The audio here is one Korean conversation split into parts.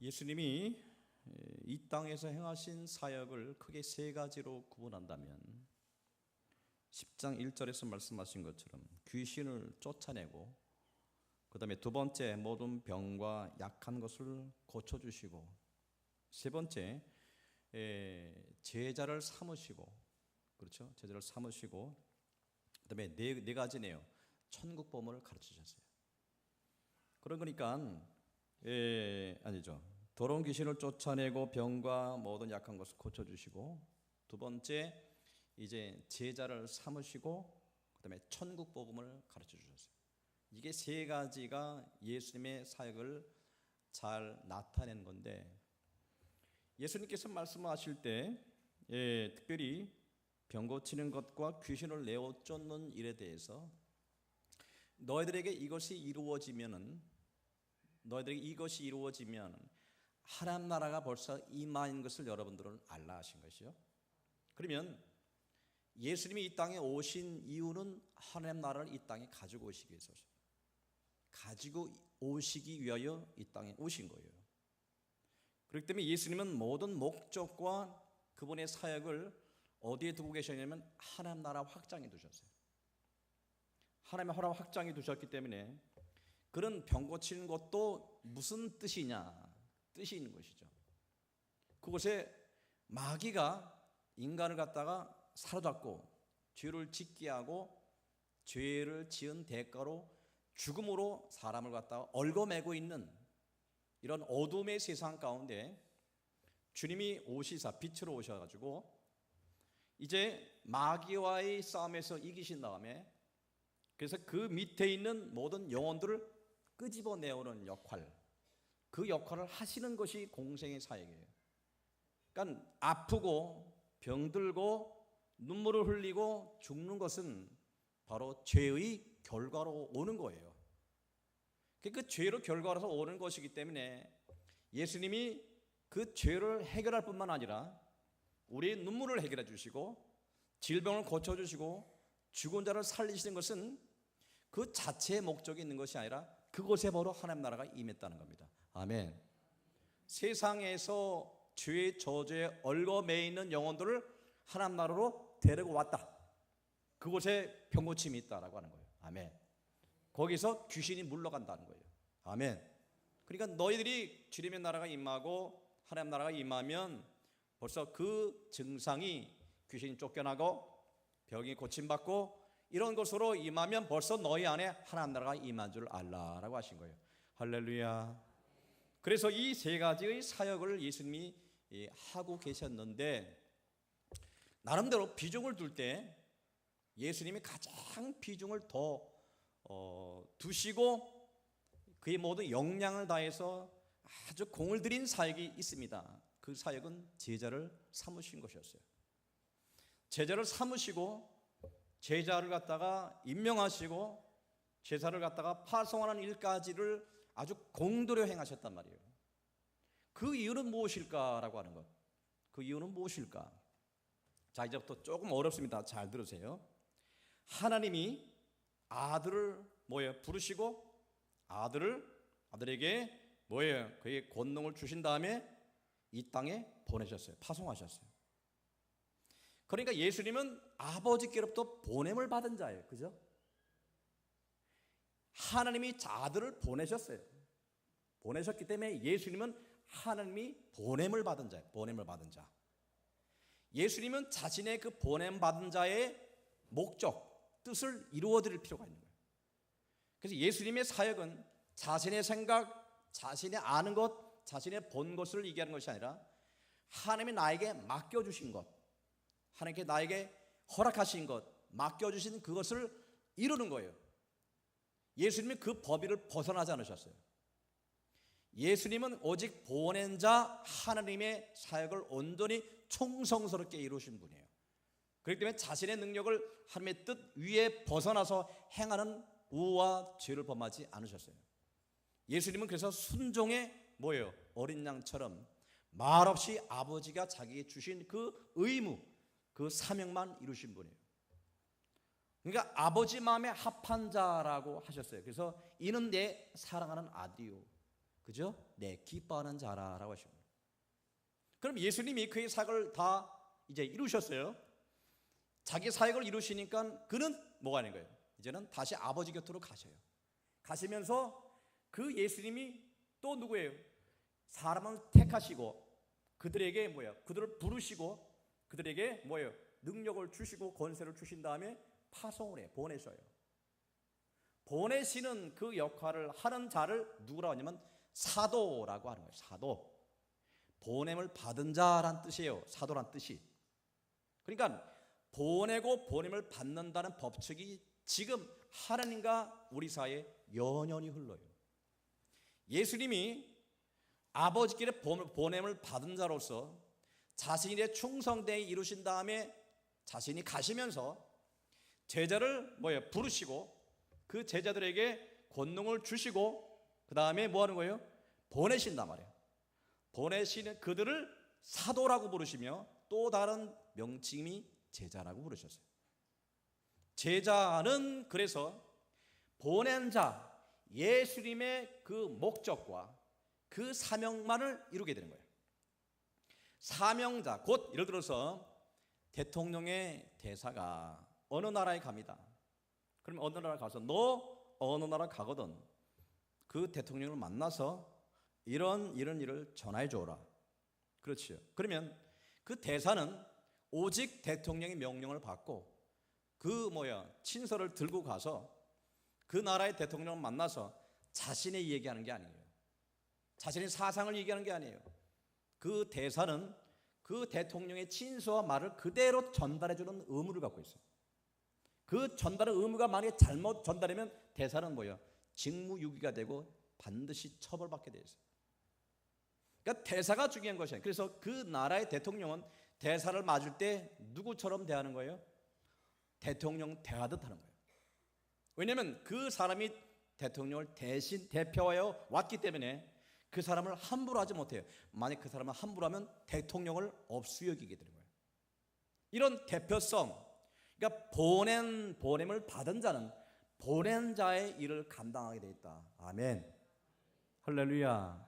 예수님이 이 땅에서 행하신 사역을 크게 세 가지로 구분한다면 10장 1절에서 말씀하신 것처럼 귀신을 쫓아내고, 그 다음에 두 번째 모든 병과 약한 것을 고쳐주시고, 세 번째 제자를 삼으시고, 그렇죠? 제자를 삼으시고, 그 다음에 네 가지네요. 천국 법문을 가르치셨어요. 그러니까 아니죠. 더러운 귀신을 쫓아내고 병과 모든 약한 것을 고쳐주시고, 두 번째 이제 제자를 삼으시고, 그 다음에 천국 복음을 가르쳐 주셨어요. 이게 세 가지가 예수님의 사역을 잘 나타낸 건데, 예수님께서 말씀하실 때 특별히 병 고치는 것과 귀신을 내어 쫓는 일에 대해서 너희들에게 이것이 이루어지면 하나님 나라가 벌써 임하인 것을 여러분들은 알라 하신 것이요. 그러면 예수님이 이 땅에 오신 이유는 하나님 나라를 이 땅에 가지고 오시기 위해서, 가지고 오시기 위하여 이 땅에 오신 거예요. 그렇기 때문에 예수님은 모든 목적과 그분의 사역을 어디에 두고 계셨냐면 하나님 나라 확장해 두셨어요. 하나님의 나라 확장해 두셨기 때문에 그런 병 고치는 것도 무슨 뜻이냐, 뜻이 있는 것이죠. 그곳에 마귀가 인간을 갖다가 사로잡고 죄를 짓게 하고, 죄를 지은 대가로 죽음으로 사람을 갖다가 얽어매고 있는 이런 어둠의 세상 가운데 주님이 오시사 빛으로 오셔가지고 이제 마귀와의 싸움에서 이기신 다음에, 그래서 그 밑에 있는 모든 영혼들을 끄집어내오는 역할, 그 역할을 하시는 것이 공생의 사역이에요. 그러니까 아프고 병들고 눈물을 흘리고 죽는 것은 바로 죄의 결과로 오는 거예요. 그 죄로 결과로서 오는 것이기 때문에 예수님이 그 죄를 해결할 뿐만 아니라 우리의 눈물을 해결해 주시고 질병을 고쳐 주시고 죽은 자를 살리시는 것은 그 자체의 목적이 있는 것이 아니라 그곳에 바로 하나님 나라가 임했다는 겁니다. 아멘. 세상에서 죄의 저주에 얽어매 있는 영혼들을 하나님 나라로 데리고 왔다. 그곳에 병고침이 있다라고 하는 거예요. 아멘. 거기서 귀신이 물러간다는 거예요. 아멘. 그러니까 너희들이 주님의 나라가 임하고 하나님 나라가 임하면 벌써 그 증상이 귀신이 쫓겨나고 병이 고침받고 이런 것으로 임하면 벌써 너희 안에 하나님 나라가 임한 줄 알라라고 하신 거예요. 할렐루야. 그래서 이 세 가지의 사역을 예수님이 하고 계셨는데, 나름대로 비중을 둘 때 예수님이 가장 비중을 더 두시고 그의 모든 역량을 다해서 아주 공을 들인 사역이 있습니다. 그 사역은 제자를 삼으신 것이었어요. 제자를 삼으시고 제자를 갖다가 임명하시고 제자를 갖다가 파송하는 일까지를 아주 공들여 행하셨단 말이에요. 그 이유는 무엇일까라고 하는 것. 그 이유는 무엇일까? 자, 이제부터 조금 어렵습니다. 잘 들으세요. 하나님이 아들을 부르시고 아들에게 그의 권능을 주신 다음에 이 땅에 보내셨어요. 파송하셨어요. 그러니까 예수님은 아버지께로부터 보냄을 받은 자예요. 그죠? 하나님이 아들을 보내셨어요. 보내셨기 때문에 예수님은 하나님이 보냄을 받은 자예요. 보냄을 받은 자. 예수님은 자신의 그 보냄 받은 자의 목적, 뜻을 이루어 드릴 필요가 있는 거예요. 그래서 예수님의 사역은 자신의 생각, 자신의 아는 것, 자신의 본 것을 얘기하는 것이 아니라 하나님이 나에게 맡겨주신 것, 하나님께 나에게 허락하신 것, 맡겨주신 그것을 이루는 거예요. 예수님이 그 범위를 벗어나지 않으셨어요. 예수님은 오직 보낸 자 하나님의 사역을 온전히 충성스럽게 이루신 분이에요. 그렇기 때문에 자신의 능력을 하나님의 뜻 위에 벗어나서 행하는 우와 죄를 범하지 않으셨어요. 예수님은 그래서 순종의 어린 양처럼 말없이 아버지가 자기에게 주신 그 의무, 그 사명만 이루신 분이에요. 그러니까 아버지 마음에 합한 자라고 하셨어요. 그래서 이는 내 사랑하는 아들이요, 그죠? 내 기뻐하는 자라라고 하십니다. 그럼 예수님이 그의 사역을 다 이제 이루셨어요. 자기 사역을 이루시니까 그는 뭐가 하는 거예요? 이제는 다시 아버지 곁으로 가셔요. 가시면서 그 예수님이 또 누구예요? 사람을 택하시고 그들에게 뭐예요? 그들을 부르시고 그들에게 뭐예요? 능력을 주시고 권세를 주신 다음에 파송을 해 보내셔요. 보내시는 그 역할을 하는 자를 누구라고 하냐면 사도라고 하는 거예요. 사도. 보냄을 받은 자란 뜻이에요. 사도란 뜻이. 그러니까 보내고 보냄을 받는다는 법칙이 지금 하나님과 우리 사이에 연연히 흘러요. 예수님이 아버지께 보냄을 받은 자로서 자신의 충성되게 이루신 다음에 자신이 가시면서 제자를 부르시고 그 제자들에게 권능을 주시고 그 다음에 뭐 하는 거예요? 보내신단 말이에요. 보내시는 그들을 사도라고 부르시며 또 다른 명칭이 제자라고 부르셨어요. 제자는 그래서 보낸 자 예수님의 그 목적과 그 사명만을 이루게 되는 거예요. 사명자 곧 예를 들어서 대통령의 대사가 어느 나라에 갑니다. 그러면 어느 나라 가서 너 어느 나라 가거든 그 대통령을 만나서 이런 일을 전화해 줘라. 그렇죠. 그러면 그 대사는 오직 대통령의 명령을 받고 그 친서를 들고 가서 그 나라의 대통령을 만나서 자신의 얘기하는 게 아니에요. 자신의 사상을 얘기하는 게 아니에요. 그 대사는 그 대통령의 친서와 말을 그대로 전달해 주는 의무를 갖고 있어요. 그 전달의 의무가 만약에 잘못 전달하면 대사는 직무유기가 되고 반드시 처벌받게 되어 있어요. 그러니까 대사가 중요한 것이에요. 그래서 그 나라의 대통령은 대사를 맞을 때 누구처럼 대하는 거예요? 대통령 대하듯 하는 거예요. 왜냐하면 그 사람이 대통령을 대신 대표하여 왔기 때문에 그 사람을 함부로 하지 못해요. 만약 그 사람을 함부로 하면 대통령을 업수여기게 되는 거예요. 이런 대표성, 그러니까 보냄을 받은 자는 보낸 자의 일을 감당하게 돼 있다. 아멘. 할렐루야.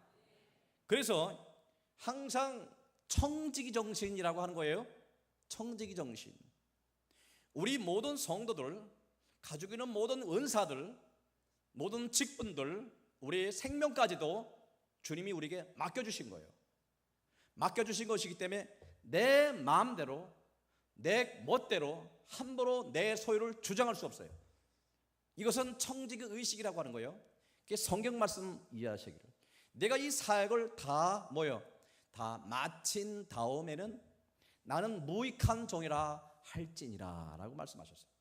그래서 항상 청지기 정신이라고 하는 거예요. 청지기 정신. 우리 모든 성도들 가지고 있는 모든 은사들, 모든 직분들, 우리의 생명까지도 주님이 우리에게 맡겨주신 거예요. 맡겨주신 것이기 때문에 내 마음대로 내 멋대로 함부로 내 소유를 주장할 수 없어요. 이것은 청지기 의식이라고 하는 거예요. 성경 말씀 이해하시기를 내가 이 사역을 다 마친 다음에는 나는 무익한 종이라 할지니라 라고 말씀하셨어요.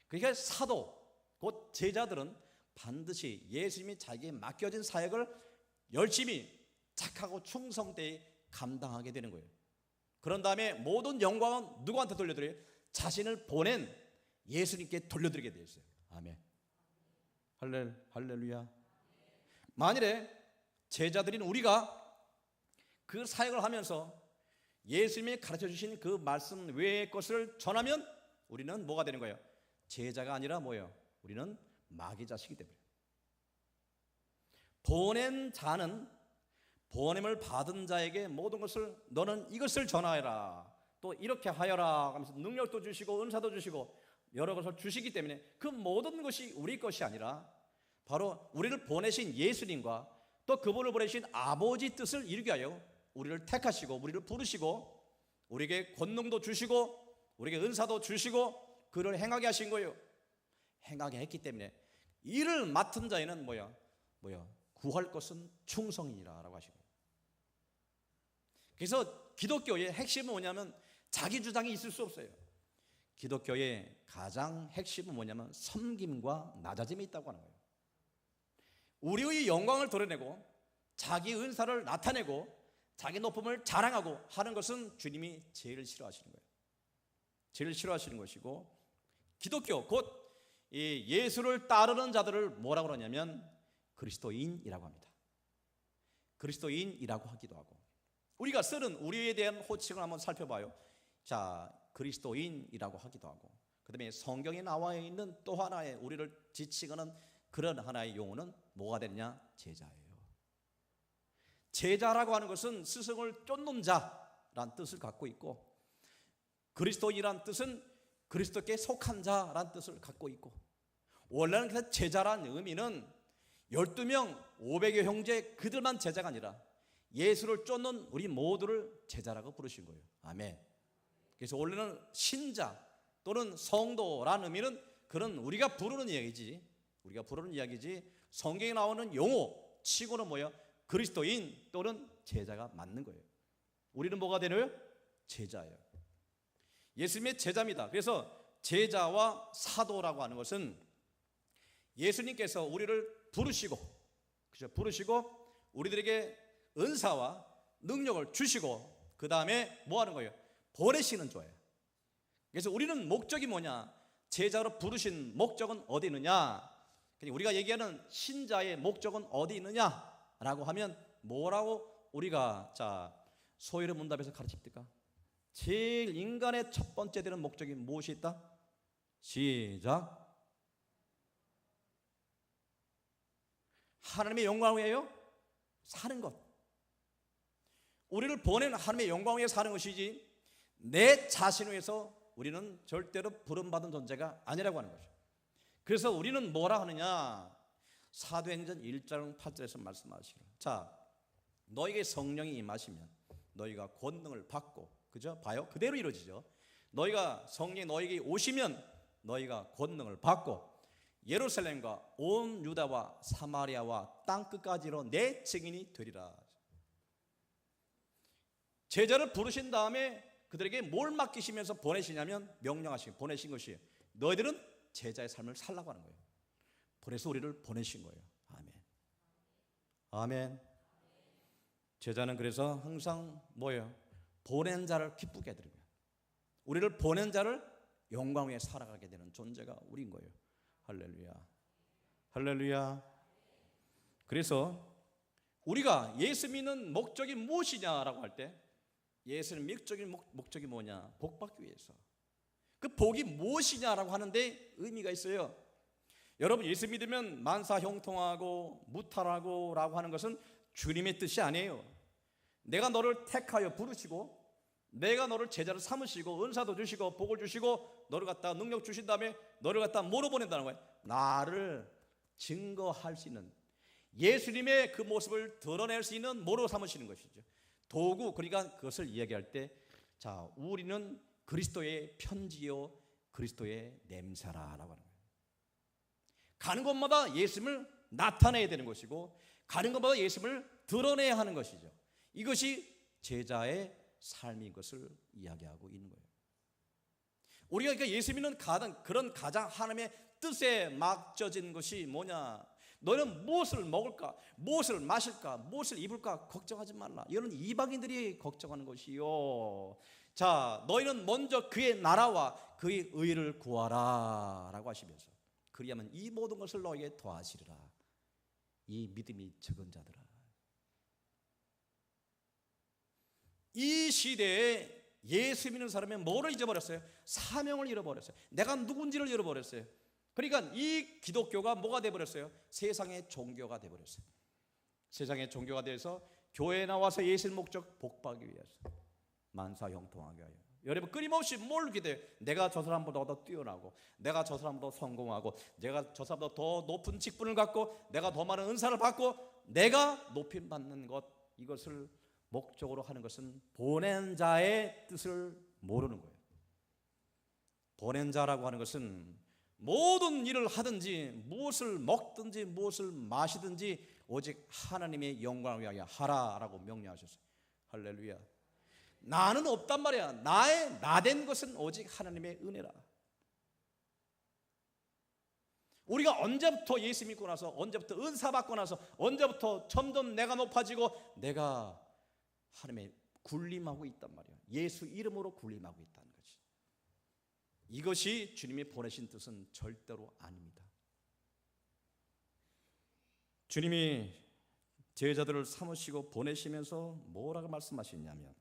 그러니까 사도 곧 제자들은 반드시 예수님이 자기에게 맡겨진 사역을 열심히 착하고 충성되이 감당하게 되는 거예요. 그런 다음에 모든 영광은 누구한테 돌려드려요? 자신을 보낸 예수님께 돌려드리게 되어 있어요. 아멘. 할렐루야. 만일에 제자들인 우리가 그 사역을 하면서 예수님이 가르쳐 주신 그 말씀 외의 것을 전하면 우리는 뭐가 되는 거예요? 제자가 아니라 우리는 마귀 자식이 되버려요. 보낸 자는 보냄을 받은 자에게 모든 것을 너는 이것을 전하여라 또 이렇게 하여라 하면서 능력도 주시고 은사도 주시고 여러 것을 주시기 때문에 그 모든 것이 우리 것이 아니라 바로 우리를 보내신 예수님과 또 그분을 보내신 아버지 뜻을 이루게 하여 우리를 택하시고 우리를 부르시고 우리에게 권능도 주시고 우리에게 은사도 주시고 그를 행하게 하신 거예요. 행하게 했기 때문에 이를 맡은 자에는 구할 것은 충성이라고 하시고. 그래서 기독교의 핵심은 뭐냐면 자기 주장이 있을 수 없어요. 기독교의 가장 핵심은 뭐냐면 섬김과 낮아짐이 있다고 하는 거예요. 우리의 영광을 드러내고 자기 은사를 나타내고 자기 높음을 자랑하고 하는 것은 주님이 제일 싫어하시는 거예요. 제일 싫어하시는 것이고 기독교 곧 이 예수를 따르는 자들을 뭐라고 그러냐면 그리스도인이라고 합니다. 그리스도인이라고 하기도 하고 우리가 쓰는 우리에 대한 호칭을 한번 살펴봐요. 자, 그리스도인이라고 하기도 하고 그 다음에 성경에 나와 있는 또 하나의 우리를 지칭하는 그런 하나의 용어는 뭐가 되느냐? 제자예요. 제자라고 하는 것은 스승을 쫓는 자란 뜻을 갖고 있고, 그리스도인이란 뜻은 그리스도께 속한 자란 뜻을 갖고 있고, 원래는 그 제자란 의미는 12명 500여 형제 그들만 제자가 아니라 예수를 쫓는 우리 모두를 제자라고 부르신 거예요. 아멘. 그래서 원래는 신자 또는 성도라는 의미는 그런 우리가 부르는 이야기지, 성경에 나오는 용어 치고는 뭐야? 그리스도인 또는 제자가 맞는 거예요. 우리는 뭐가 되나요? 제자예요. 예수님의 제자입니다. 그래서 제자와 사도라고 하는 것은 예수님께서 우리를 부르시고 우리들에게 은사와 능력을 주시고 그 다음에 뭐 하는 거예요? 보내시는 조예요. 그래서 우리는 목적이 뭐냐? 제자로 부르신 목적은 어디 있느냐? 우리가 얘기하는 신자의 목적은 어디 있느냐라고 하면 뭐라고 우리가 소위를 문답에서 가르칩니까? 제일 인간의 첫 번째 되는 목적이 무엇이 있다? 시작. 하나님의 영광을 위하여 사는 것. 우리를 보낸 하나님의 영광을 위해 사는 것이지 내 자신을 위해서 우리는 절대로 부름받은 존재가 아니라고 하는 거죠. 그래서 우리는 뭐라 하느냐? 사도행전 1장 8절에서 말씀하시기를, 너에게 성령이 임하시면 너희가 권능을 받고, 그죠? 봐요, 그대로 이루어지죠. 너희가 성령이 너에게 오시면 너희가 권능을 받고 예루살렘과 온 유다와 사마리아와 땅끝까지로 내 증인이 되리라. 제자를 부르신 다음에 그들에게 뭘 맡기시면서 보내시냐면 명령하시고 보내신 것이에요. 너희들은 제자의 삶을 살라고 하는 거예요. 그래서 우리를 보내신 거예요. 아멘. 아멘. 제자는 그래서 항상 뭐예요? 보낸 자를 기쁘게 해드리고 우리를 보낸 자를 영광 위에 살아가게 되는 존재가 우리인 거예요. 할렐루야. 할렐루야. 그래서 우리가 예수 믿는 목적이 무엇이냐라고 할 때 예수는 목적인 목적이 뭐냐? 복 받기 위해서. 그 복이 무엇이냐라고 하는데 의미가 있어요. 여러분, 예수 믿으면 만사 형통하고 무탈하고 라고 하는 것은 주님의 뜻이 아니에요. 내가 너를 택하여 부르시고 내가 너를 제자로 삼으시고 은사도 주시고 복을 주시고 너를 갖다 능력 주신 다음에 너를 갖다 뭐로 보낸다는 거예요? 나를 증거할 수 있는, 예수님의 그 모습을 드러낼 수 있는 뭐로 삼으시는 것이죠? 도구. 그러니까 그것을 이야기할 때 우리는 그리스도의 편지요 그리스도의 냄새라라고 하는 거예요. 가는 곳마다 예수님을 나타내야 되는 것이고 가는 곳마다 예수님을 드러내야 하는 것이죠. 이것이 제자의 삶인 것을 이야기하고 있는 거예요. 우리가 그러니까 예수 믿는 그런 가장 하나님의 뜻에 맡겨진 것이 뭐냐? 너는 무엇을 먹을까? 무엇을 마실까? 무엇을 입을까? 걱정하지 말라. 이거는 이방인들이 걱정하는 것이요. 너희는 먼저 그의 나라와 그의 의를 구하라 라고 하시면서 그리하면 이 모든 것을 너희에게 더하시리라. 이 믿음이 적은 자들아. 이 시대에 예수 믿는 사람이 뭐를 잊어버렸어요? 사명을 잃어버렸어요. 내가 누군지를 잃어버렸어요. 그러니까 이 기독교가 뭐가 되어버렸어요? 세상의 종교가 되어버렸어요. 세상의 종교가 돼서 교회에 나와서 예수의 목적 복받기 위해서 만사 형통하게 하여. 여러분, 끊임없이 뭘 기대해요? 내가 저 사람보다 더 뛰어나고 내가 저 사람보다 성공하고 내가 저 사람보다 더 높은 직분을 갖고 내가 더 많은 은사를 받고 내가 높임받는 것, 이것을 목적으로 하는 것은 보낸 자의 뜻을 모르는 거예요. 보낸 자라고 하는 것은 모든 일을 하든지 무엇을 먹든지 무엇을 마시든지 오직 하나님의 영광을 위하여 하라라고 명령하셨어요. 할렐루야. 나는 없단 말이야. 나된 것은 오직 하나님의 은혜라. 우리가 언제부터 예수 믿고 나서, 언제부터 은사 받고 나서, 언제부터 점점 내가 높아지고 내가 하나님의 군림하고 있단 말이야. 예수 이름으로 군림하고 있다는 거지. 이것이 주님이 보내신 뜻은 절대로 아닙니다. 주님이 제자들을 삼으시고 보내시면서 뭐라고 말씀하시냐면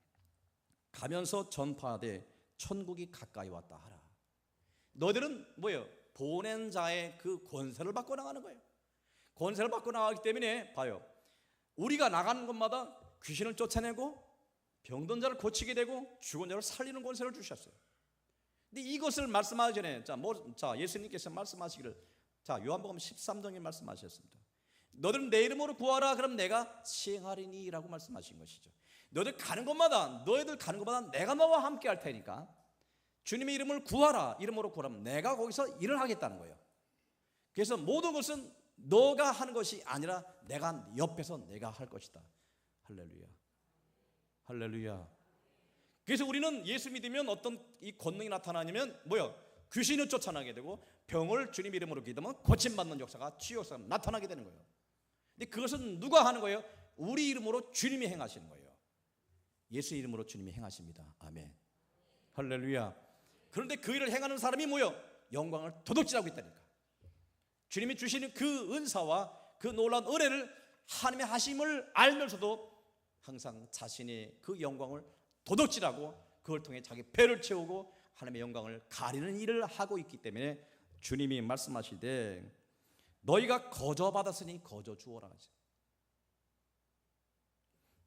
가면서 전파하되 천국이 가까이 왔다 하라. 너희들은 뭐예요? 보낸 자의 그 권세를 받고 나가는 거예요. 권세를 받고 나가기 때문에 봐요. 우리가 나가는 곳마다 귀신을 쫓아내고 병든 자를 고치게 되고 죽은 자를 살리는 권세를 주셨어요. 근데 이것을 말씀하기 전에 예수님께서 말씀하시기를 요한복음 13장에 말씀하셨습니다. 너희들 내 이름으로 구하라 그럼 내가 시행하리니 라고 말씀하신 것이죠. 너희들 가는 곳마다 내가 너와 함께 할 테니까 주님의 이름을 구하라. 이름으로 구하면 내가 거기서 일을 하겠다는 거예요. 그래서 모든 것은 너가 하는 것이 아니라 내가 옆에서 내가 할 것이다. 할렐루야. 할렐루야. 그래서 우리는 예수 믿으면 어떤 이 권능이 나타나냐면 귀신을 쫓아나게 되고 병을 주님 이름으로 기도하면 고침받는 역사가 치유 역사가 나타나게 되는 거예요. 근데 그것은 누가 하는 거예요? 우리 이름으로 주님이 행하시는 거예요. 예수 이름으로 주님이 행하십니다. 아멘. 할렐루야. 그런데 그 일을 행하는 사람이 영광을 도둑질하고 있다니까. 주님이 주시는 그 은사와 그 놀라운 은혜를 하나님의 하심을 알면서도 항상 자신의 그 영광을 도둑질하고 그걸 통해 자기 배를 채우고 하나님의 영광을 가리는 일을 하고 있기 때문에 주님이 말씀하시되 너희가 거저 받았으니 거저 주어라.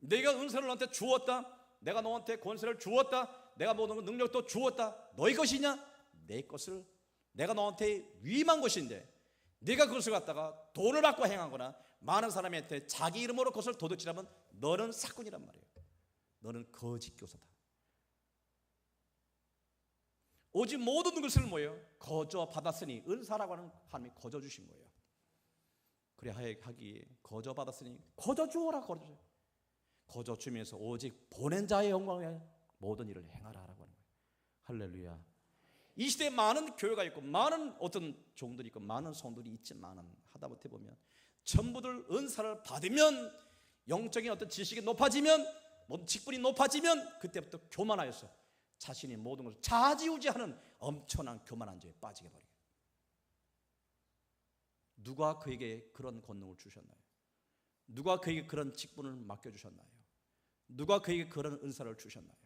내가 은사를 너한테 주었다. 내가 너한테 권세를 주었다. 내가 모든 능력도 주었다. 너희 것이냐? 내 것을 내가 너한테 위임한 것인데 네가 그것을 갖다가 돈을 받고 행하거나 많은 사람한테 자기 이름으로 그것을 도둑질하면 너는 사꾼이란 말이에요. 너는 거짓 교사다. 오직 모든 것을 거저 받았으니 은사라고 하는 하나님이 거저 주신 거예요. 그래 하기에 거저 받았으니 거저 주어라. 거저 주면서 오직 보낸 자의 영광에 모든 일을 행하라라고 하는 거예요. 할렐루야. 이 시대에 많은 교회가 있고 많은 어떤 종들이 있고 많은 성들이 있지만 하다못해 보면 전부들 은사를 받으면 영적인 어떤 지식이 높아지면 모든 직분이 높아지면 그때부터 교만하여서 자신이 모든 것을 좌지우지하는 엄청난 교만한 죄에 빠지게 버려요. 누가 그에게 그런 권능을 주셨나요? 누가 그에게 그런 직분을 맡겨주셨나요? 누가 그에게 그런 은사를 주셨나요?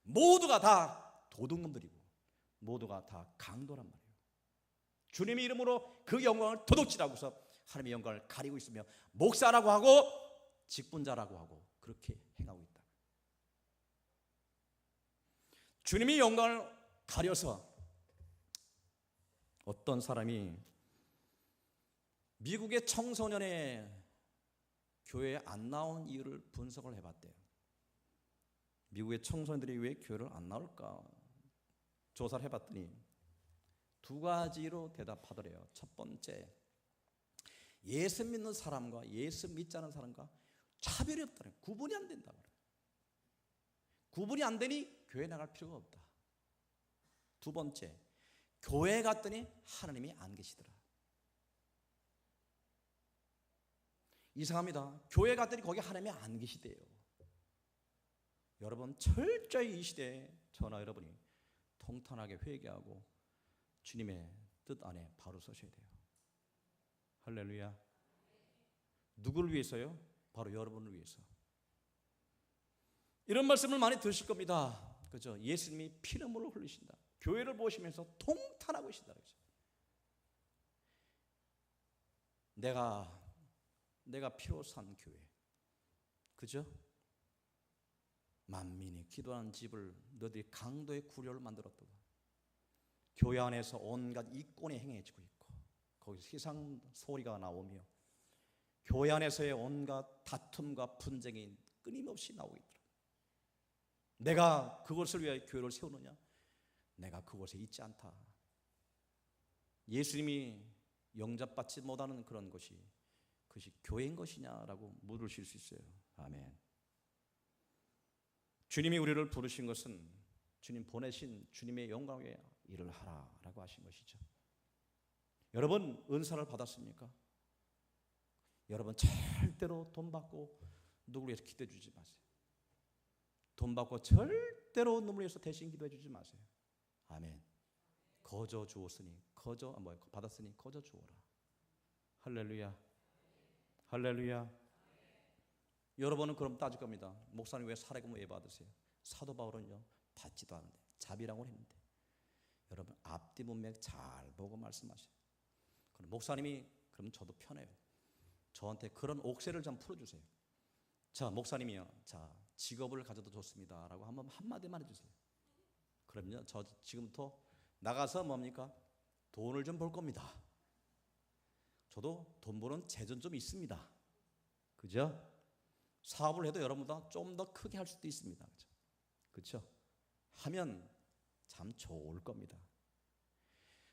모두가 다 도둑놈들이고 모두가 다 강도란 말이에요. 주님의 이름으로 그 영광을 도둑질하고서 하나님의 영광을 가리고 있으며 목사라고 하고 직분자라고 하고 그렇게 행하고 있다. 주님의 영광을 가려서 어떤 사람이 미국의 청소년의 교회에 안 나온 이유를 분석을 해봤대요. 미국의 청소년들이 왜 교회를 안 나올까 조사를 해봤더니 두 가지로 대답하더래요. 첫 번째, 예수 믿는 사람과 예수 믿지 않은 사람과 차별이 없다는, 구분이 안 된다. 구분이 안 되니 교회 나갈 필요가 없다. 두 번째, 교회 갔더니 하나님이 안 계시더라. 이상합니다. 교회 갔더니 거기 하나님이 안 계시대요. 여러분 철저히 이 시대에 저나 여러분이 통탄하게 회개하고 주님의 뜻 안에 바로 서셔야 돼요. 할렐루야. 누구를 위해서요? 바로 여러분을 위해서. 이런 말씀을 많이 들으실 겁니다. 그죠? 예수님이 피눈물을 흘리신다. 교회를 보시면서 통탄하고 계신다. 그죠? 내가 피로 산 교회. 그죠? 만민이 기도하는 집을 너희들이 강도의 구려를 만들었다. 교회 안에서 온갖 이권이 행해지고 있고 거기서 세상 소리가 나오며 교회 안에서의 온갖 다툼과 분쟁이 끊임없이 나오고 있더라. 내가 그것을 위하여 교회를 세우느냐? 내가 그곳에 있지 않다. 예수님이 영접받지 못하는 그런 것이 그것이 교회인 것이냐라고 물으실 수 있어요. 아멘. 주님이 우리를 부르신 것은 주님 보내신 주님의 영광에 일을 하라라고 하신 것이죠. 여러분 은사를 받았습니까? 여러분 절대로 돈 받고 누구를 위해서 기도해 주지 마세요. 돈 받고 절대로 누구를 위해서 대신 기도해 주지 마세요. 아멘. 거저 주었으니 받았으니 거저 주어라. 할렐루야. 할렐루야. 여러분은 그럼 따질 겁니다. 목사님 왜 사례금 왜 받으세요? 사도 바울은요 받지도 않는데 자비라고 했는데. 여러분 앞뒤 문맥 잘 보고 말씀하세요. 그럼 목사님이 그럼 저도 편해요. 저한테 그런 옥새를 좀 풀어주세요. 자, 목사님이요. 자, 직업을 가져도 좋습니다. 라고 한번 한마디만 해주세요. 그럼요. 저 지금부터 나가서 뭡니까? 돈을 좀 벌 겁니다. 저도 돈 버는 재전 좀 있습니다. 그죠? 사업을 해도 여러분보다 좀 더 크게 할 수도 있습니다. 그렇죠? 하면 참 좋을 겁니다.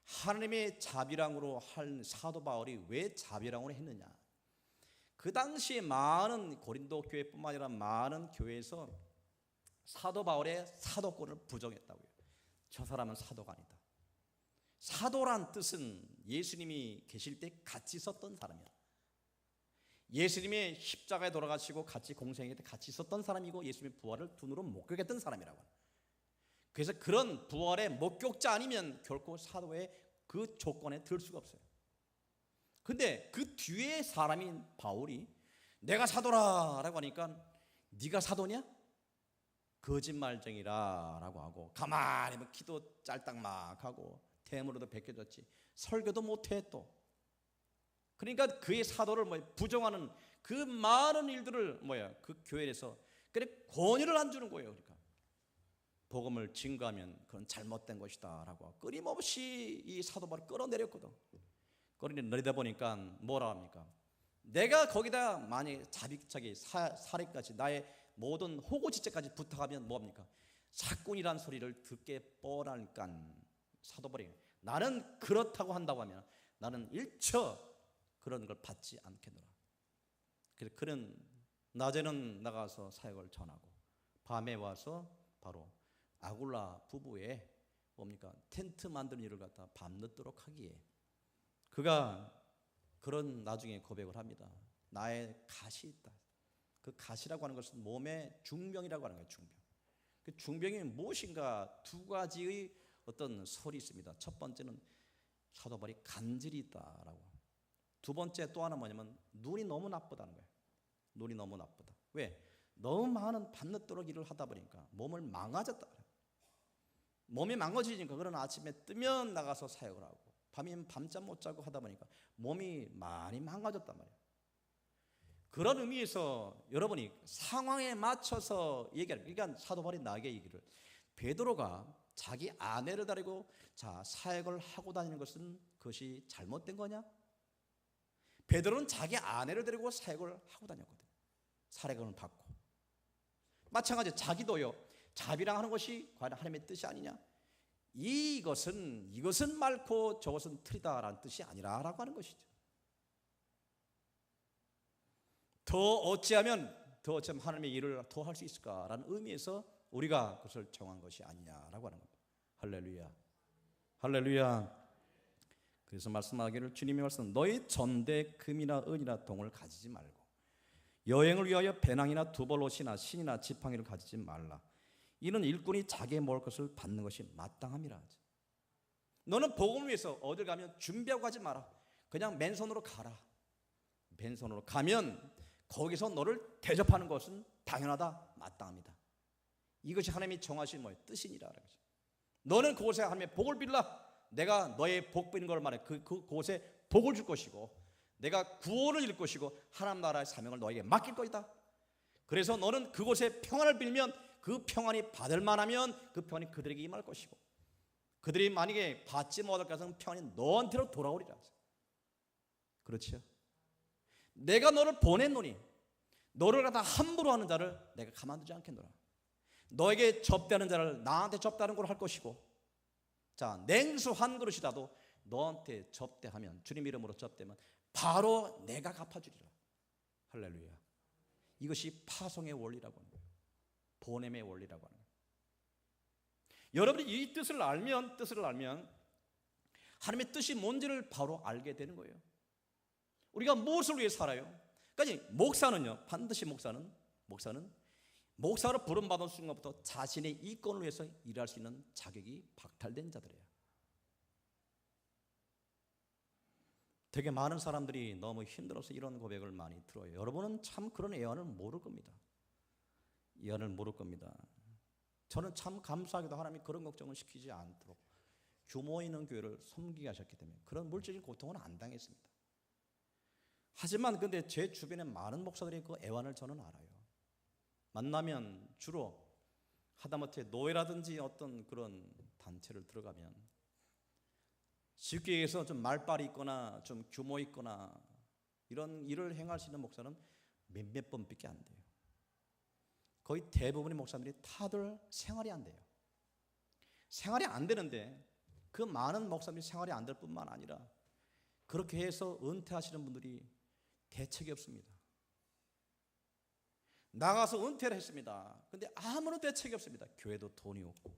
하나님의 자비랑으로 할 사도 바울이 왜 자비랑으로 했느냐? 그 당시에 많은 고린도 교회뿐만 아니라 많은 교회에서 사도 바울의 사도권을 부정했다고요. 저 사람은 사도가 아니다. 사도란 뜻은 예수님이 계실 때 같이 있었던 사람이야. 예수님의 십자가에 돌아가시고 같이 공생일 때 같이 있었던 사람이고 예수님의 부활을 두 눈으로 목격했던 사람이라고. 그래서 그런 부활의 목격자 아니면 결코 사도의 그 조건에 들 수가 없어요. 근데 그 뒤에 사람인 바울이 내가 사도라라고 하니까 네가 사도냐? 거짓말쟁이라라고 하고 가만히 키도 짤딱막 하고 대물로도 벗겨졌지 설교도 못해 또. 그러니까 그의 사도를 부정하는 그 많은 일들을 그 교회에서 그래 권유를 안 주는 거예요. 그러니까 복음을 증거하면 그건 잘못된 것이다라고 끊임없이 이 사도 바울을 끌어내렸거든. 끌어내리다 보니까 뭐라 합니까? 내가 거기다 만약에 자비차게 살해까지 나의 모든 호구지체까지 부탁하면 뭐합니까? 사꾼이란 소리를 듣게 뻔하니까 사도 바울이 나는 그렇다고 한다고 하면 나는 일처 그런 걸 받지 않겠노라. 그래서 그는 낮에는 나가서 사역을 전하고 밤에 와서 바로 아굴라 부부의 뭡니까? 텐트 만드는 일을 갖다 밤늦도록 하기에 그가 그런 나중에 고백을 합니다. 나의 가시 있다. 그 가시라고 하는 것은 몸의 중병이라고 하는 거예요. 중병. 그 중병이 무엇인가 두 가지의 어떤 설이 있습니다. 첫 번째는 사도 바울이 간질이 있다라고. 두 번째 또 하나 뭐냐면 눈이 너무 나쁘다는 거예요. 눈이 너무 나쁘다. 왜? 너무 많은 밤늦도록 일을 하다 보니까 몸을 망가졌다. 몸이 망가지니까 그런 아침에 뜨면 나가서 사역을 하고 밤이면 밤잠 못 자고 하다 보니까 몸이 많이 망가졌단 말이에요. 그런 의미에서 여러분이 상황에 맞춰서 얘기하는 그러니까 사도 바울이 나에게 얘기를 베드로가 자기 아내를 데리고 자 사역을 하고 다니는 것은 그것이 잘못된 거냐? 베드로는 자기 아내를 데리고 사역을 하고 다녔거든. 사례금을 받고 마찬가지로 자기도요 자비랑 하는 것이 과연 하나님의 뜻이 아니냐? 이것은 많고 저것은 틀리다라는 뜻이 아니라라고 하는 것이죠. 더 어찌하면 하나님의 일을 더 할 수 있을까라는 의미에서 우리가 그것을 정한 것이 아니냐라고 하는 겁니다. 할렐루야, 할렐루야. 그래서 말씀하기를 주님이 말씀 너희 전대 금이나 은이나 동을 가지지 말고 여행을 위하여 배낭이나 두벌옷이나 신이나 지팡이를 가지지 말라. 이는 일꾼이 자기의 먹을 것을 받는 것이 마땅함이라. 너는 복음을 위해서 어딜 가면 준비하고 가지 마라. 그냥 맨손으로 가라. 맨손으로 가면 거기서 너를 대접하는 것은 당연하다, 마땅합니다. 이것이 하나님이 정하신 뜻이니라. 너는 그곳에 하나님의 복을 빌라. 내가 너의 복 비는 걸 말해 그곳에 복을 줄 것이고 내가 구원을 이룰 것이고 하나님 나라의 사명을 너에게 맡길 것이다. 그래서 너는 그곳에 평안을 빌면 그 평안이 받을 만하면 그 평안이 그들에게 임할 것이고 그들이 만약에 받지 못할 것은 평안이 너한테로 돌아오리라. 그렇죠? 내가 너를 보냈노니 너를 갖다 함부로 하는 자를 내가 가만두지 않겠노라. 너에게 접대하는 자를 나한테 접대하는 걸로 할 것이고 자 냉수 한 그릇이라도 너한테 접대하면 주님 이름으로 접대하면 바로 내가 갚아주리라. 할렐루야. 이것이 파송의 원리라고 하는 거예요. 보냄의 원리라고 하는 거예요. 여러분이 이 뜻을 알면 하나님의 뜻이 뭔지를 바로 알게 되는 거예요. 우리가 무엇을 위해 살아요? 그러니까 목사는요 반드시 목사는 목사로 부름받은 순간부터 자신의 이권을 위해서 일할 수 있는 자격이 박탈된 자들이에요. 되게 많은 사람들이 너무 힘들어서 이런 고백을 많이 들어요. 여러분은 참 그런 애환을 모를 겁니다. 애환을 모를 겁니다. 저는 참 감사하게도 하나님이 그런 걱정을 시키지 않도록 규모 있는 교회를 섬기게 하셨기 때문에 그런 물질적인 고통은 안 당했습니다. 하지만 근데 제 주변에 많은 목사들이 그 애환을 저는 알아요. 만나면 주로 하다못해 노예라든지 어떤 그런 단체를 들어가면 쉽게 얘기해서 좀 말빨이 있거나 좀 규모 있거나 이런 일을 행할 수 있는 목사는 몇몇 번밖에 안 돼요. 거의 대부분의 목사들이 다들 생활이 안 돼요. 생활이 안 되는데 그 많은 목사들이 생활이 안 될 뿐만 아니라 그렇게 해서 은퇴하시는 분들이 대책이 없습니다. 나가서 은퇴를 했습니다. 근데 아무런 대책이 없습니다. 교회도 돈이 없고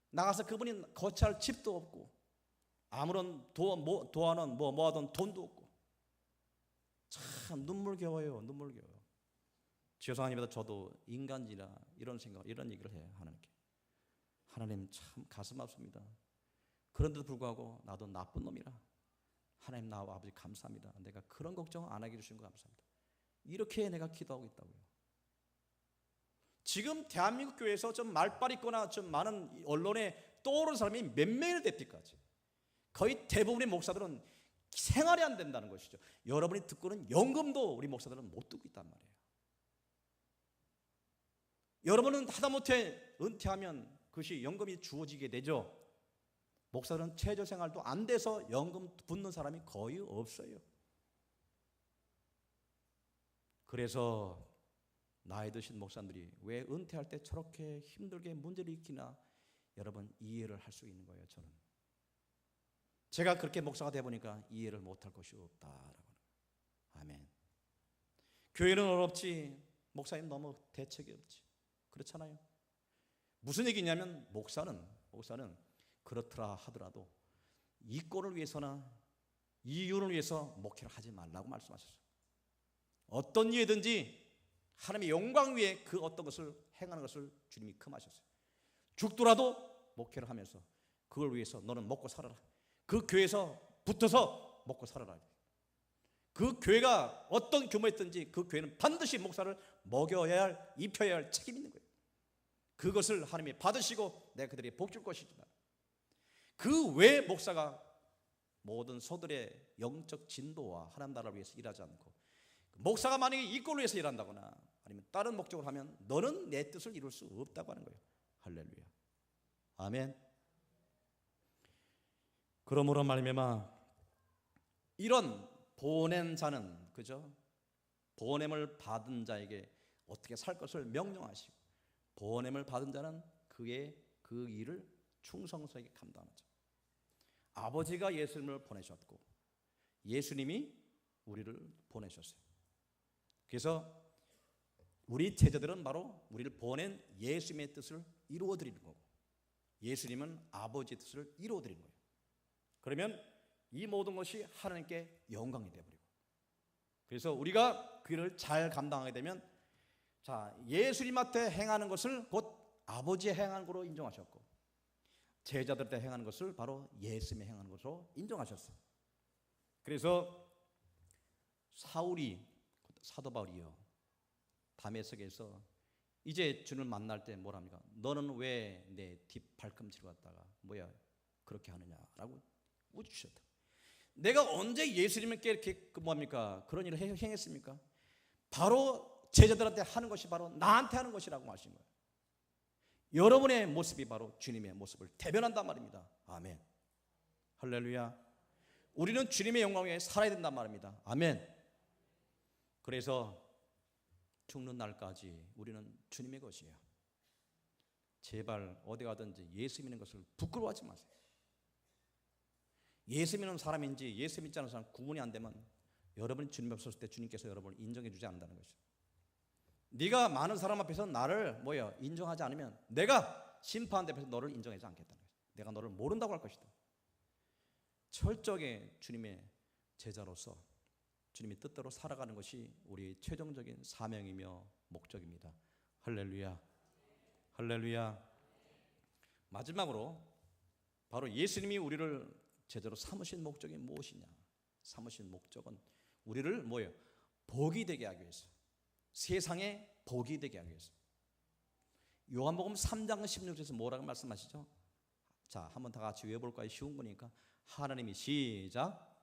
나가서 그분이 거처할 집도 없고 아무런 도와는 모아둔 돈도 없고 참 눈물겨워요. 눈물겨워요. 죄송합니다. 저도 인간이라 이런 생각, 이런 얘기를 해요. 하나님께. 하나님 참 가슴 아픕니다. 그런데도 불구하고 나도 나쁜 놈이라 하나님 나와 아버지 감사합니다. 내가 그런 걱정 안 하게 해주신 거 감사합니다. 이렇게 내가 기도하고 있다고요. 지금 대한민국 교회에서 좀 말빨 있거나 좀 많은 언론에 떠오르는 사람이 몇 명이나 됩니까지? 거의 대부분의 목사들은 생활이 안 된다는 것이죠. 여러분이 듣고는 연금도 우리 목사들은 못 듣고 있단 말이에요. 여러분은 하다못해 은퇴하면 그것이 연금이 주어지게 되죠. 목사들은 최저생활도 안 돼서 연금 붙는 사람이 거의 없어요. 그래서 나이 드신 목사들이 왜 은퇴할 때 저렇게 힘들게 문제를 일으키나 여러분 이해를 할 수 있는 거예요. 저는 제가 그렇게 목사가 돼 보니까 이해를 못할 것이 없다라고. 아멘. 교회는 어렵지 목사님 너무 대책이 없지 그렇잖아요. 무슨 얘기냐면 목사는 그렇더라 하더라도 이권을 위해서나 이윤을 위해서 목회를 하지 말라고 말씀하셨어요. 어떤 이유든지 하나님의 영광 위에 그 어떤 것을 행하는 것을 주님이 금하셨어요. 죽더라도 목회를 하면서 그걸 위해서 너는 먹고 살아라. 그 교회에서 붙어서 먹고 살아라. 그 교회가 어떤 규모였든지 그 교회는 반드시 목사를 먹여야 할, 입혀야 할 책임이 있는 거예요. 그것을 하나님이 받으시고 내가 그들에게 복 줄 것이지만 그 외 목사가 모든 소들의 영적 진도와 하나님 나라를 위해서 일하지 않고 목사가 만약에 이권을 위해서 일한다거나 아니면 다른 목적을 하면 너는 내 뜻을 이룰 수 없다고 하는 거예요. 할렐루야. 아멘. 그러므로 말미암아 이런 보낸 자는 그죠? 보냄을 받은 자에게 어떻게 살 것을 명령하시고 보냄을 받은 자는 그의 그 일을 충성스럽게 감당하는 자. 아버지가 예수님을 보내셨고 예수님이 우리를 보내셨어요. 그래서 우리 제자들은 바로 우리를 보낸 예수님의 뜻을 이루어드리는 거고 예수님은 아버지의 뜻을 이루어드리는 거예요. 그러면 이 모든 것이 하나님께 영광이 되어버리고 그래서 우리가 그 일을 잘 감당하게 되면 자 예수님한테 행하는 것을 곧 아버지의 행하는 것으로 인정하셨고 제자들한테 행하는 것을 바로 예수님의 행하는 것으로 인정하셨어요. 그래서 사도 바울이요 다메섹에서 이제 주님을 만날 때 뭐랍니까? 너는 왜 내 뒷발꿈치를 갖다가 뭐야 그렇게 하느냐라고 우주셨다. 내가 언제 예수님께 이렇게 뭡니까 그런 일을 행했습니까? 바로 제자들한테 하는 것이 바로 나한테 하는 것이라고 하신 거예요. 여러분의 모습이 바로 주님의 모습을 대변한단 말입니다. 아멘. 할렐루야. 우리는 주님의 영광 위에 살아야 된단 말입니다. 아멘. 그래서 죽는 날까지 우리는 주님의 것이에요. 제발 어디 가든지 예수 믿는 것을 부끄러워하지 마세요. 예수 믿는 사람인지 예수 믿지 않는 사람 구분이 안 되면 여러분이 주님 앞에 섰을 때 주님께서 여러분을 인정해 주지 않는다는 것이죠. 네가 많은 사람 앞에서 나를 인정하지 않으면 내가 심판대 앞에서 너를 인정하지 않겠다는 거죠. 내가 너를 모른다고 할 것이다. 철저하게 주님의 제자로서 주님의 뜻대로 살아가는 것이 우리의 최종적인 사명이며 목적입니다. 할렐루야. 할렐루야. 마지막으로 바로 예수님이 우리를 제자로 삼으신 목적이 무엇이냐? 삼으신 목적은 우리를 복이 되게 하기 위해서, 세상에 복이 되게 하기 위해서. 요한복음 3장 16절에서 뭐라고 말씀하시죠? 자, 한번 다 같이 외워볼까요? 쉬운 거니까. 하나님이 시작.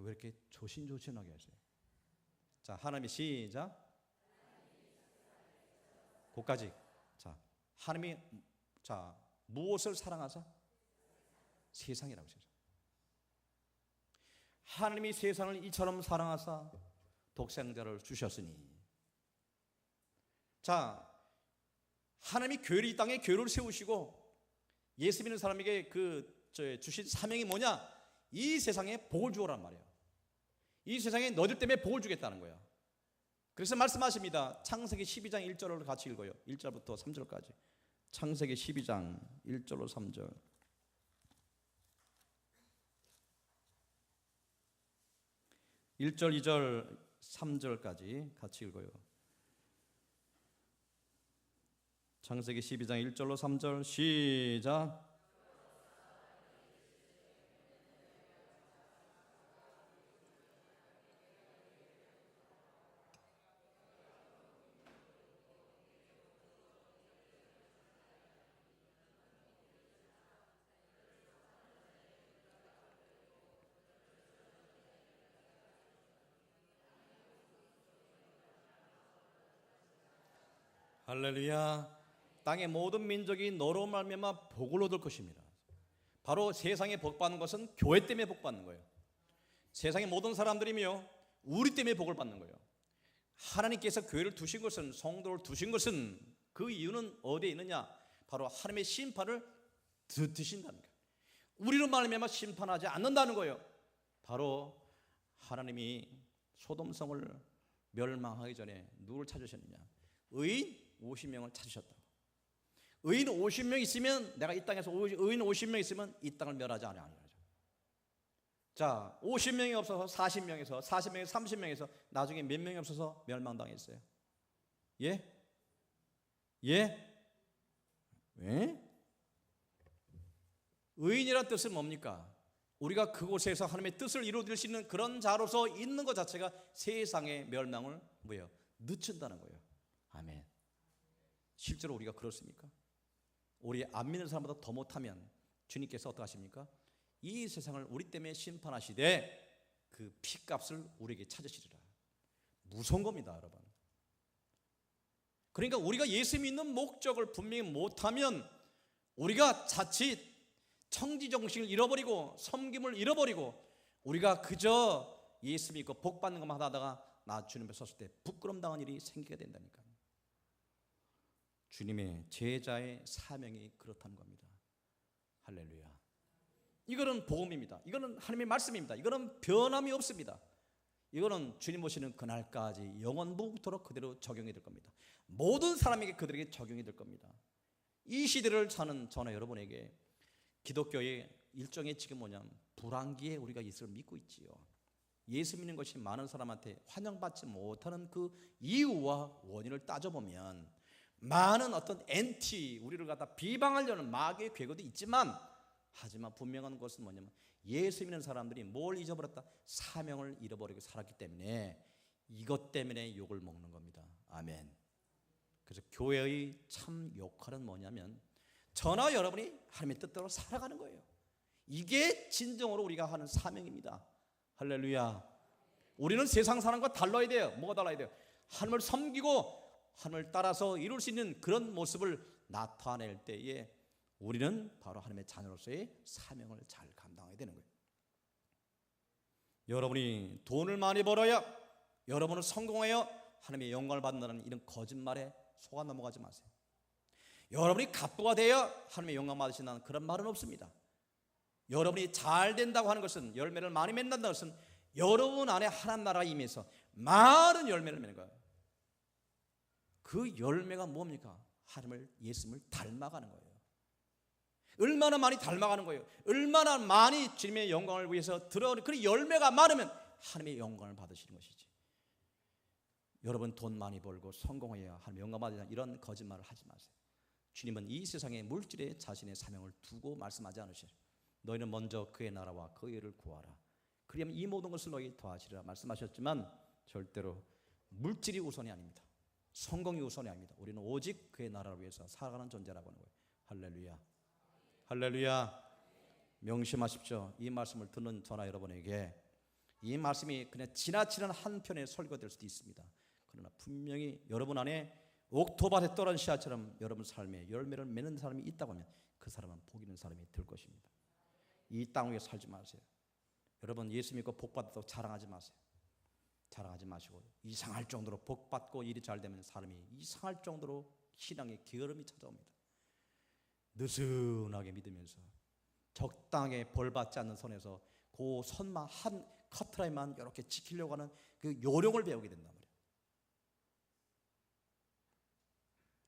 왜 이렇게 조신조신하게 하세요? 자, 하나님이 시작. 그까지. 자, 하나님이 무엇을 사랑하사? 세상이라고 했어요. 하나님이 세상을 이처럼 사랑하사 독생자를 주셨으니. 자, 하나님이 교회를 이 땅에 교회를 세우시고 예수 믿는 사람에게 주신 사명이 뭐냐? 이 세상에 복을 주어란 말이에요. 이 세상에 너희들 때문에 복을 주겠다는 거야. 그래서 말씀하십니다. 창세기 12장 1절을 같이 읽어요. 1절부터 3절까지. 창세기 12장 1절로 3절. 1절, 2절, 3절까지 같이 읽어요. 창세기 12장 1절로 3절 시작. 할렐루야. 땅의 모든 민족이 너로 말미암아 복을 얻을 것입니다. 바로 세상에 복 받는 것은 교회 때문에 복 받는 거예요. 세상의 모든 사람들이며 우리 때문에 복을 받는 거예요. 하나님께서 교회를 두신 것은, 성도를 두신 것은, 그 이유는 어디에 있느냐? 바로 하나님의 심판을 드신다는 거예요. 우리로 말미암아 심판하지 않는다는 거예요. 바로 하나님이 소돔성을 멸망하기 전에 누구를 찾으셨느냐? 의인 50명을 찾으셨다. 의인 50명 있으면, 내가 이 땅에서 의인 50명 있으면 이 땅을 멸하지 않아요. 자, 50명이 없어서 40명에서 40명에서 30명에서 나중에 몇 명이 없어서 멸망당했어요. 예? 예? 왜? 의인이란 뜻은 뭡니까? 우리가 그곳에서 하나님의 뜻을 이루어질 수 있는 그런 자로서 있는 것 자체가 세상의 멸망을 늦춘다는 거예요. 아멘. 실제로 우리가 그렇습니까? 우리 안 믿는 사람보다 더 못하면 주님께서 어떻게 하십니까? 이 세상을 우리 때문에 심판하시되 그 피값을 우리에게 찾으시리라. 무서운 겁니다, 여러분. 그러니까 우리가 예수 믿는 목적을 분명히 못하면 우리가 자칫 청지정신을 잃어버리고 섬김을 잃어버리고 우리가 그저 예수 믿고 복 받는 것만 하다가 나 주님 앞에 섰을 때 부끄럼 당한 일이 생기게 된다니까요. 주님의 제자의 사명이 그렇다는 겁니다. 할렐루야. 이거는 복음입니다. 이거는 하나님의 말씀입니다. 이거는 변함이 없습니다. 이거는 주님 오시는 그날까지 영원부터록 그대로 적용이 될 겁니다. 모든 사람에게 그들에게 적용이 될 겁니다. 이 시대를 사는 저나 여러분에게 기독교의 일종의 지금 뭐냐면 불안기에 우리가 예수를 믿고 있지요. 예수 믿는 것이 많은 사람한테 환영받지 못하는 그 이유와 원인을 따져보면 많은 어떤 우리를 갖다 비방하려는 마귀의 괴고도 있지만, 하지만 분명한 것은 뭐냐면 예수 믿는 사람들이 뭘 잊어버렸다? 사명을 잃어버리고 살았기 때문에 이것 때문에 욕을 먹는 겁니다. 아멘. 그래서 교회의 참 역할은 뭐냐면 저나 여러분이 하나님의 뜻대로 살아가는 거예요. 이게 진정으로 우리가 하는 사명입니다. 할렐루야. 우리는 세상 사람과 달라야 돼요. 뭐가 달라야 돼요? 하나님을 섬기고 하나님을 따라서 이룰 수 있는 그런 모습을 나타낼 때에 우리는 바로 하나님의 자녀로서의 사명을 잘 감당하게 되는 거예요. 여러분이 돈을 많이 벌어야, 여러분은 성공해야 하나님의 영광을 받는다는 이런 거짓말에 속아 넘어가지 마세요. 여러분이 갑부가 되어 하나님의 영광 받으신다는 그런 말은 없습니다. 여러분이 잘 된다고 하는 것은, 열매를 많이 맺는다는 것은 여러분 안에 하나님 나라가 임해서 많은 열매를 맺는 거예요. 그 열매가 뭡니까? 하나님을, 예수님을 닮아가는 거예요. 얼마나 많이 닮아가는 거예요. 얼마나 많이 주님의 영광을 위해서 들어오는 그 열매가 많으면 하나님의 영광을 받으시는 것이지. 여러분 돈 많이 벌고 성공해야 하나님의 영광 받으냐, 이런 거짓말을 하지 마세요. 주님은 이 세상의 물질에 자신의 사명을 두고 말씀하지 않으시죠. 너희는 먼저 그의 나라와 그의 의를 구하라. 그러면 이 모든 것을 너희 더하시리라 말씀하셨지만 절대로 물질이 우선이 아닙니다. 성공이 우선이 아닙니다. 우리는 오직 그의 나라를 위해서 살아가는 존재라고 하는 거예요. 할렐루야. 할렐루야. 명심하십시오. 이 말씀을 듣는 저나 여러분에게 이 말씀이 그냥 지나치는 한편의 설교가 될 수도 있습니다. 그러나 분명히 여러분 안에 옥토밭에 떨어진 씨앗처럼 여러분 삶에 열매를 맺는 사람이 있다고 하면 그 사람은 복 있는 사람이 될 것입니다. 이 땅 위에 살지 마세요. 여러분 예수 믿고 복 받았다고 자랑하지 마세요. 자랑하지 마시고 이상할 정도로 복 받고 일이 잘 되면 사람이 이상할 정도로 신앙의 게으름이 찾아옵니다. 느슨하게 믿으면서 적당하게 벌 받지 않는 선에서 그 선만 한 커트라인만 이렇게 지키려고 하는 그 요령을 배우게 된단 말이에요.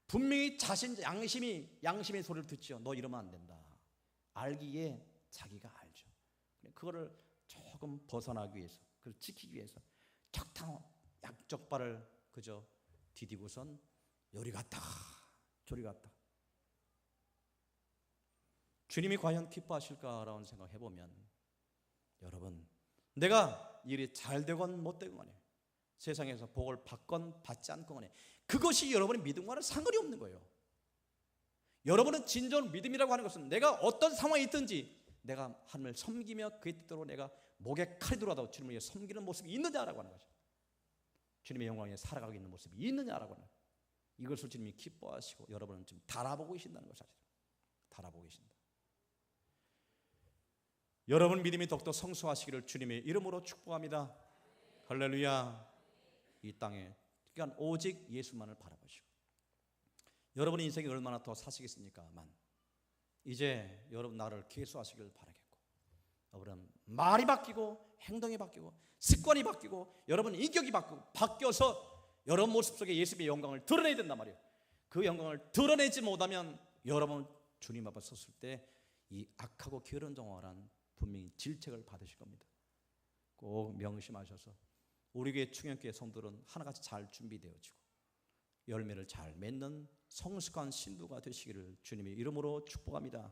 분명히 양심의 소리를 듣죠. 너 이러면 안 된다. 알기에 자기가 알죠. 그거를 조금 벗어나기 위해서, 그걸 지키기 위해서 적당한 약적발을 그저 디디고선 요리 갔다 저리 갔다. 주님이 과연 기뻐하실까라는 생각 해보면 여러분 내가 일이 잘 되건 못 되건 간에 세상에서 복을 받건 받지 않건 간에 그것이 여러분의 믿음과는 상관이 없는 거예요. 여러분은 진정 믿음이라고 하는 것은 내가 어떤 상황에 있든지 내가 하나님을 섬기며 그의 뜻대로 내가 목에 칼이 들어와도 주님을 섬기는 모습이 있느냐라고 하는 거죠. 주님의 영광에 살아가고 있는 모습이 있느냐라고 하는 이것을 주님이 기뻐하시고 여러분은 지금 달아보고 계신다는 것을 사실 달아보고 계신다. 여러분 믿음이 더욱더 성숙하시기를 주님의 이름으로 축복합니다. 할렐루야. 이 땅에 그러니까 오직 예수만을 바라보시고 여러분의 인생이 얼마나 더 사시겠습니까만 이제 여러분 나를 계수하시길 바라겠고 여러분 말이 바뀌고 행동이 바뀌고 습관이 바뀌고 여러분 인격이 바뀌어서 여러분 모습 속에 예수의 영광을 드러내야 된단 말이에요. 그 영광을 드러내지 못하면 여러분 주님 앞에 섰을 때 이 악하고 게으른 정화란 분명히 질책을 받으실 겁니다. 꼭 명심하셔서 우리 교회 충현교회 성도들은 하나같이 잘 준비되어지고 열매를 잘 맺는 성숙한 신부가 되시기를 주님의 이름으로 축복합니다.